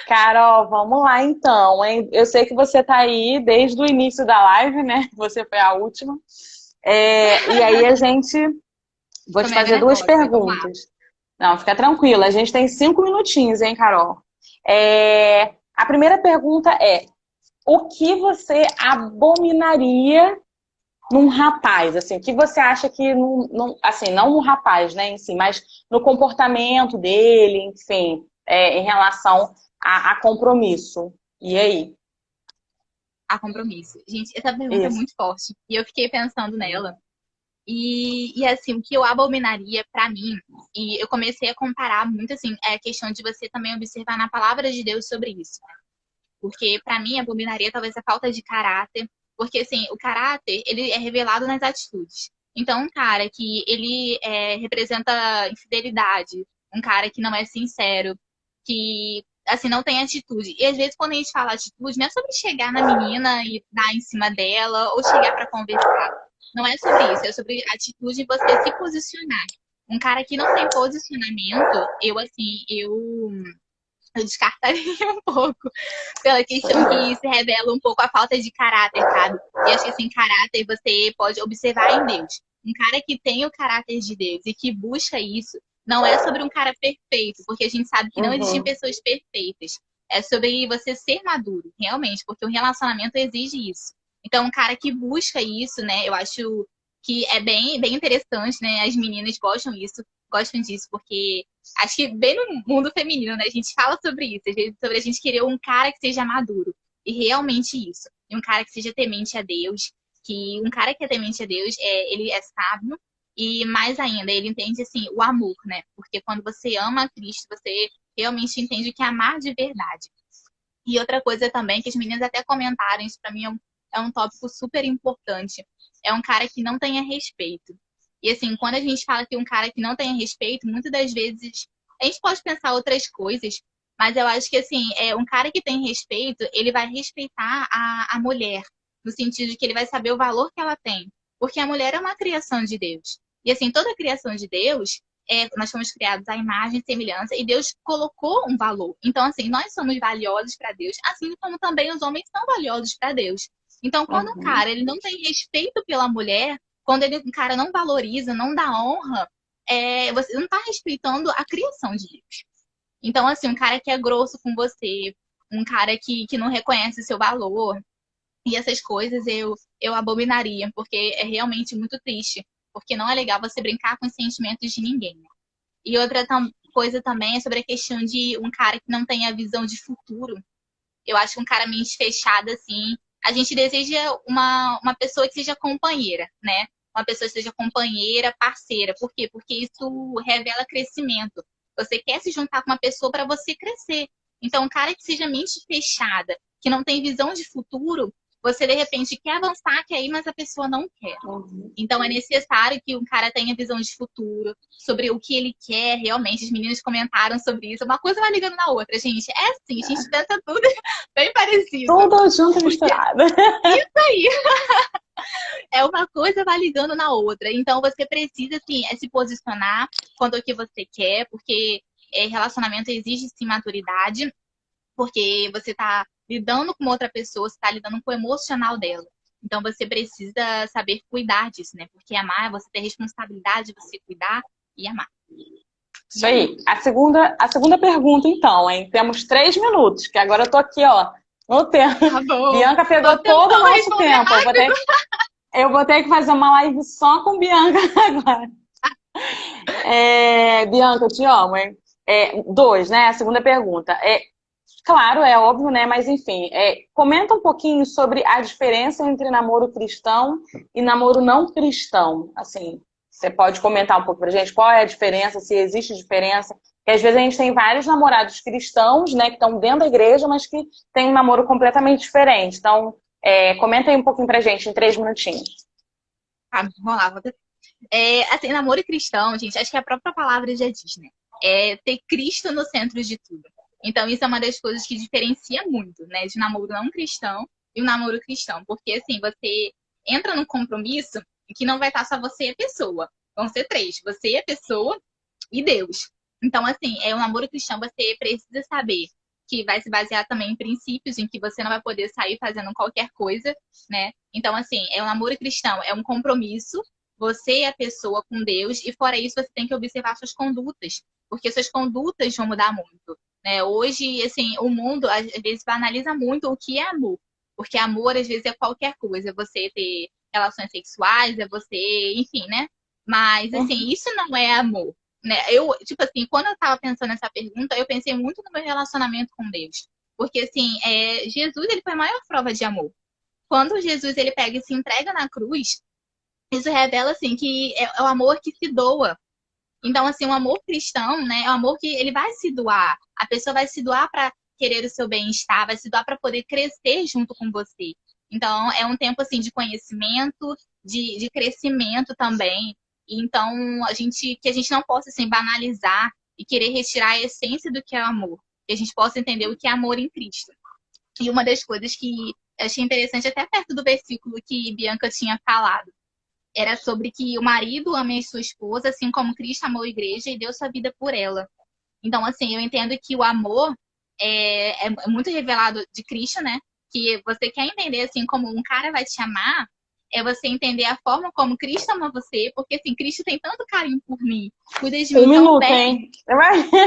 Carol, vamos lá então, hein? Eu sei que você tá aí desde o início da live, né? Você foi a última. E aí a gente. Vou Tô te mega fazer duas nervosa, vamos lá. perguntas. Não, fica tranquila. A gente tem 5 minutinhos, hein, Carol? A primeira pergunta é: o que você abominaria num rapaz? Assim, o que você acha que assim, não no rapaz, né, em si, mas no comportamento dele, enfim, em relação a compromisso? E aí? A compromisso. Gente, essa pergunta é Isso. muito forte. E eu fiquei pensando nela. E assim, o que eu abominaria pra mim, e eu comecei a comparar muito, assim, é a questão de você também observar na palavra de Deus sobre isso. Porque pra mim, abominaria talvez a falta de caráter. Porque, assim, o caráter, ele é revelado nas atitudes. Então, um cara que ele representa infidelidade, um cara que não é sincero, que, assim, não tem atitude. E às vezes, quando a gente fala atitude, não é sobre chegar na menina e dar em cima dela, ou chegar pra conversar. Não é sobre isso, é sobre atitude e você se posicionar. Um cara que não tem posicionamento, eu descartaria um pouco pela questão que se revela um pouco a falta de caráter, sabe? E acho que assim, caráter você pode observar em Deus. Um cara que tem o caráter de Deus e que busca isso, não é sobre um cara perfeito, porque a gente sabe que não existem Uhum. pessoas perfeitas. É sobre você ser maduro, realmente, porque o relacionamento exige isso. Então, um cara que busca isso, né? Eu acho que é bem, bem interessante, né? As meninas gostam disso, porque acho que bem no mundo feminino, né? A gente fala sobre isso, sobre a gente querer um cara que seja maduro. E realmente isso. E um cara que seja temente a Deus, que um cara que é temente a Deus, ele é sábio e mais ainda, ele entende assim o amor, né? Porque quando você ama a Cristo, você realmente entende o que é amar de verdade. E outra coisa também, que as meninas até comentaram, isso pra mim é um tópico super importante. É um cara que não tenha respeito. E assim, quando a gente fala que um cara que não tenha respeito, muitas das vezes a gente pode pensar outras coisas, mas eu acho que assim, um cara que tem respeito, ele vai respeitar a mulher. no sentido de que ele vai saber o valor que ela tem. Porque a mulher é uma criação de Deus. E assim, toda a criação de Deus, nós fomos criados à imagem e semelhança, e Deus colocou um valor. Então, assim, nós somos valiosos para Deus, assim como também os homens são valiosos para Deus. Então, quando um cara ele não tem respeito pela mulher, quando um cara não valoriza, não dá honra, você não está respeitando a criação de Deus. Então, assim, um cara que é grosso com você, um cara que não reconhece o seu valor, e essas coisas eu abominaria, porque é realmente muito triste. Porque não é legal você brincar com os sentimentos de ninguém. Né? E outra coisa também é sobre a questão de um cara que não tem a visão de futuro. Eu acho que um cara meio fechado, assim, a gente deseja uma pessoa que seja companheira, né? Uma pessoa que seja companheira, parceira. Por quê? Porque isso revela crescimento. Você quer se juntar com uma pessoa para você crescer. Então, um cara que seja mente fechada, que não tem visão de futuro, você, de repente, quer avançar, quer ir, mas a pessoa não quer. Então, é necessário que um cara tenha visão de futuro, sobre o que ele quer realmente. Os meninos comentaram sobre isso. Uma coisa vai ligando na outra, gente. É assim, a gente pensa tudo bem parecido. Tudo junto e misturado. Isso aí. É uma coisa vai ligando na outra. Então, você precisa, assim, se posicionar quanto ao que você quer, porque relacionamento exige, sim, maturidade, porque você está lidando com outra pessoa, você está lidando com o emocional dela. Então, você precisa saber cuidar disso, né? Porque amar é você ter responsabilidade de você cuidar e amar. Isso aí. A segunda pergunta, então, hein? Temos 3 minutos, que agora eu tô aqui, ó, no tempo. Tá bom. Bianca pegou todo o nosso tempo. Eu vou ter que fazer uma live só com Bianca agora. Bianca, eu te amo, hein? 2, né? A segunda pergunta. Claro, é óbvio, né? Mas enfim, comenta um pouquinho sobre a diferença entre namoro cristão e namoro não cristão. Assim, você pode comentar um pouco pra gente qual é a diferença, se existe diferença. Porque às vezes a gente tem vários namorados cristãos, né, que estão dentro da igreja, mas que tem um namoro completamente diferente. Então, comenta aí um pouquinho pra gente, em 3 minutinhos. Vamos lá, vou ter... assim, namoro cristão, gente, acho que a própria palavra já diz, né? É ter Cristo no centro de tudo. Então, isso é uma das coisas que diferencia muito, né? De namoro não cristão e o namoro cristão. Porque, assim, você entra num compromisso que não vai estar só você e a pessoa. Vão ser 3. Você, a pessoa e Deus. Então, assim, o namoro cristão, você precisa saber que vai se basear também em princípios, em que você não vai poder sair fazendo qualquer coisa, né? Então, assim, o namoro cristão é um compromisso, você e a pessoa com Deus, e fora isso, você tem que observar suas condutas, porque suas condutas vão mudar muito. Né? Hoje, assim, o mundo, às vezes, banaliza muito o que é amor. Porque amor, às vezes, é qualquer coisa. É você ter relações sexuais, é você... Enfim, né? Mas, assim, isso não é amor. Né? Tipo assim, quando eu tava pensando nessa pergunta, eu pensei muito no meu relacionamento com Deus. Porque, assim, Jesus, ele foi a maior prova de amor. Quando Jesus, ele pega e se entrega na cruz, isso revela, assim, que é o amor que se doa. Então, assim, o amor cristão, né, é um amor que ele vai se doar. A pessoa vai se doar para querer o seu bem-estar, vai se doar para poder crescer junto com você. Então, é um tempo, assim, de conhecimento, de crescimento também. Então, que a gente não possa, assim, banalizar e querer retirar a essência do que é amor. Que a gente possa entender o que é amor em Cristo. E uma das coisas que eu achei interessante, até perto do versículo que Bianca tinha falado, era sobre que o marido ame a sua esposa, assim como Cristo amou a igreja e deu sua vida por ela. Então, assim, eu entendo que o amor é muito revelado de Cristo, né? Que você quer entender, assim, como um cara vai te amar, é você entender a forma como Cristo ama você, porque, assim, Cristo tem tanto carinho por mim, cuida de mim tão bem.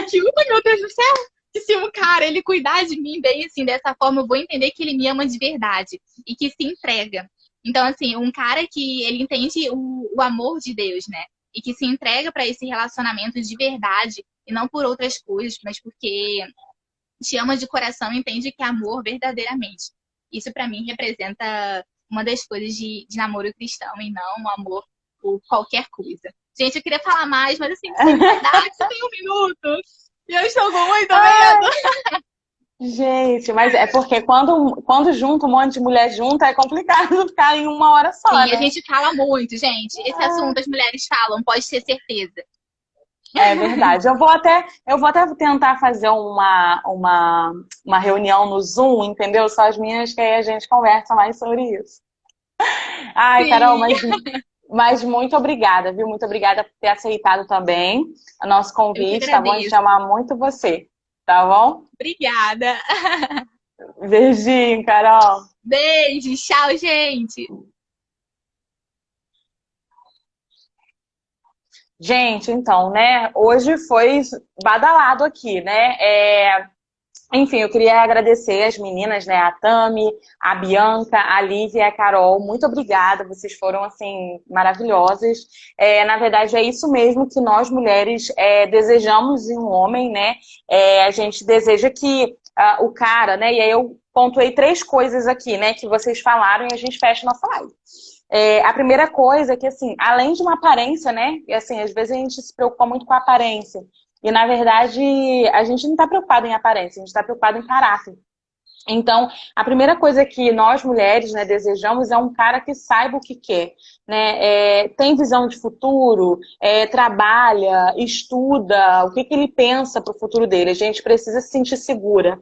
Que, meu Deus do céu! Que se um cara, ele cuidar de mim bem, assim, dessa forma, eu vou entender que ele me ama de verdade e que se entrega. Então, assim, um cara que ele entende o amor de Deus, né? E que se entrega para esse relacionamento de verdade e não por outras coisas, mas porque te ama de coração e entende que é amor verdadeiramente. Isso, para mim, representa uma das coisas de namoro cristão e não um amor por qualquer coisa. Gente, eu queria falar mais, mas, assim, de verdade, só tem 1 minuto. E eu estou com muito medo. Gente, mas é porque quando junta um monte de mulher junta, é complicado ficar em 1 hora só, Sim, né? a gente fala muito, gente. Esse assunto as mulheres falam, pode ter certeza. É verdade. Eu vou até tentar fazer uma reunião no Zoom, entendeu? Só as minhas, que aí a gente conversa mais sobre isso. Ai, Carol, Sim, mas muito obrigada, viu? Muito obrigada por ter aceitado também o nosso eu que convite, tá bom? A gente agradeço. ama muito você, tá bom? Obrigada. Beijinho, Carol. Beijo, tchau, gente. Gente, então, né? Hoje foi badalado aqui, né? Enfim, eu queria agradecer as meninas, né? A Tami, a Bianca, a Lívia e a Carol. Muito obrigada, vocês foram, assim, maravilhosas. Na verdade, é isso mesmo que nós, mulheres, desejamos em um homem, né? A gente deseja que o cara, né? E aí eu pontuei 3 coisas aqui, né? Que vocês falaram e a gente fecha nossa live. A primeira coisa é que, assim, além de uma aparência, né? E assim, às vezes a gente se preocupa muito com a aparência. E, na verdade, a gente não está preocupado em aparência, a gente está preocupado em caráter. Então, a primeira coisa que nós mulheres, né, desejamos é um cara que saiba o que quer, né? Tem visão de futuro, trabalha, estuda, o que que ele pensa para o futuro dele. A gente precisa se sentir segura.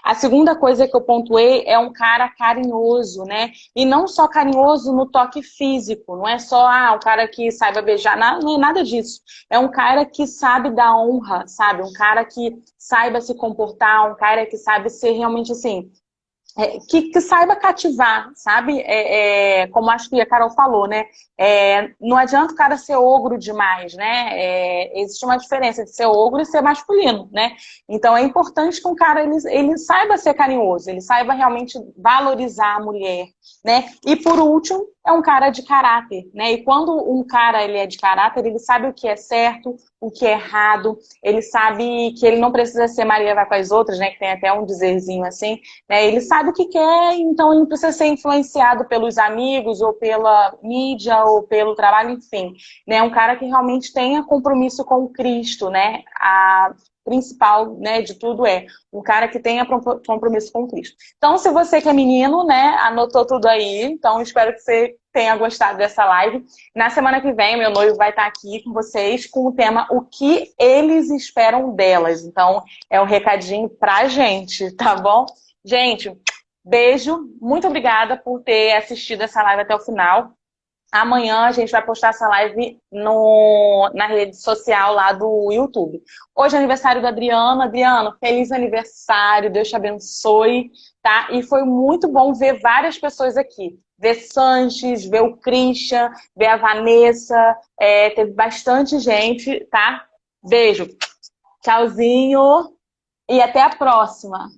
A segunda coisa que eu pontuei é um cara carinhoso, né? E não só carinhoso no toque físico, não é só um cara que saiba beijar, não é nada disso. É um cara que sabe dar honra, sabe? Um cara que saiba se comportar, um cara que sabe ser realmente assim, que saiba cativar, sabe? Como acho que a Carol falou, né? Não adianta o cara ser ogro demais, né? Existe uma diferença de ser ogro e ser masculino, né? Então é importante que um cara ele saiba ser carinhoso, ele saiba realmente valorizar a mulher, né? E por último, é um cara de caráter, né? E quando um cara ele é de caráter, ele sabe o que é certo, o que é errado, ele sabe que ele não precisa ser Maria vai com as outras, né? Que tem até um dizerzinho assim, né? Ele sabe o que quer, então ele não precisa ser influenciado pelos amigos, ou pela mídia, ou pelo trabalho, enfim. Né? Um cara que realmente tenha compromisso com Cristo, né? A principal, né, de tudo é um cara que tenha compromisso com Cristo. Então, se você que é menino, né, anotou tudo aí, então espero que você tenha gostado dessa live. Na semana que vem, meu noivo vai estar aqui com vocês com o tema O que eles esperam delas. Então, é um recadinho pra gente, tá bom? Gente, beijo. Muito obrigada por ter assistido essa live até o final. Amanhã a gente vai postar essa live na rede social lá do YouTube. Hoje é aniversário do Adriano. Adriano, feliz aniversário, Deus te abençoe, tá? E foi muito bom ver várias pessoas aqui. Ver Sanches, ver o Christian, ver a Vanessa, teve bastante gente, tá? Beijo, tchauzinho e até a próxima.